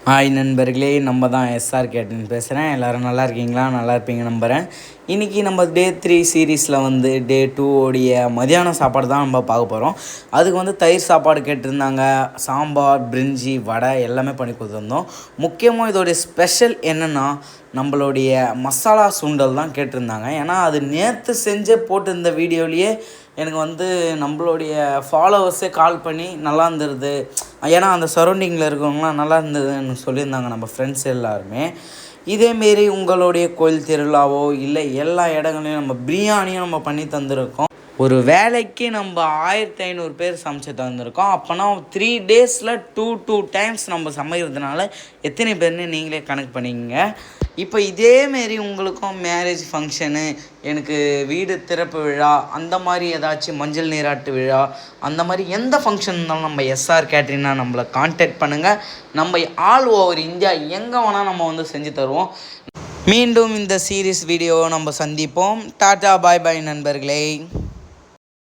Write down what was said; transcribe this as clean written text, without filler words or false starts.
Hi நண்பர்களே, நம்ம தான் எஸ்ஆர் கேட்டரிங் பேசுகிறேன். எல்லோரும் நல்லா இருக்கீங்களா? நல்லா இருப்பீங்க நம்புகிறேன். இன்றைக்கி நம்ம டே 3 சீரீஸில் வந்து டே 2 உடைய மதியான சாப்பாடு தான் நம்ம பார்க்க போகிறோம். அதுக்கு வந்து தயிர் சாப்பாடு கேட்டிருந்தாங்க, சாம்பார், பிரிஞ்சி, வடை எல்லாமே பண்ணி கொடுத்துருந்தோம். முக்கியமாக இதோடைய ஸ்பெஷல் என்னென்னா நம்மளுடைய மசாலா சுண்டல் தான் கேட்டிருந்தாங்க. ஏன்னா அது நேற்று செஞ்சு போட்டிருந்த வீடியோலேயே எனக்கு வந்து நம்மளுடைய ஃபாலோவர்ஸே கால் பண்ணி நல்லா இருந்துருது, ஏன்னா அந்த சரௌண்டிங்கில் இருக்கவங்களாம் நல்லா இருந்ததுன்னு சொல்லியிருந்தாங்க நம்ம ஃப்ரெண்ட்ஸ் எல்லாருமே. இதேமாரி உங்களுடைய கோயில் திருவிழாவோ இல்லை எல்லா இடங்களையும் நம்ம பிரியாணியும் நம்ம பண்ணி தந்திருக்கோம். ஒரு வேலைக்கு நம்ம 1500 பேர் சமைச்சு தந்திருக்கோம். அப்போனா 3 டேஸில் 2 டைம்ஸ் நம்ம சமைக்கிறதுனால எத்தனை பேர்னு நீங்களே கணக்கு பண்ணிக்கங்க. இப்போ இதேமாரி உங்களுக்கும் மேரேஜ் ஃபங்க்ஷனு, எனக்கு வீடு திறப்பு விழா, அந்த மாதிரி ஏதாச்சும் மஞ்சள் நீராட்டு விழா, அந்த மாதிரி எந்த ஃபங்க்ஷன் இருந்தாலும் நம்ம எஸ்ஆர் கேட்ரிங்னா நம்மளை கான்டாக்ட் பண்ணுங்கள். நம்ம ஆல் ஓவர் இந்தியா எங்கே வேணால் நம்ம வந்து செஞ்சு தருவோம். மீண்டும் இந்த சீரீஸ் வீடியோவை நம்ம சந்திப்போம். டாட்டா பாய் பாய் நண்பர்களே.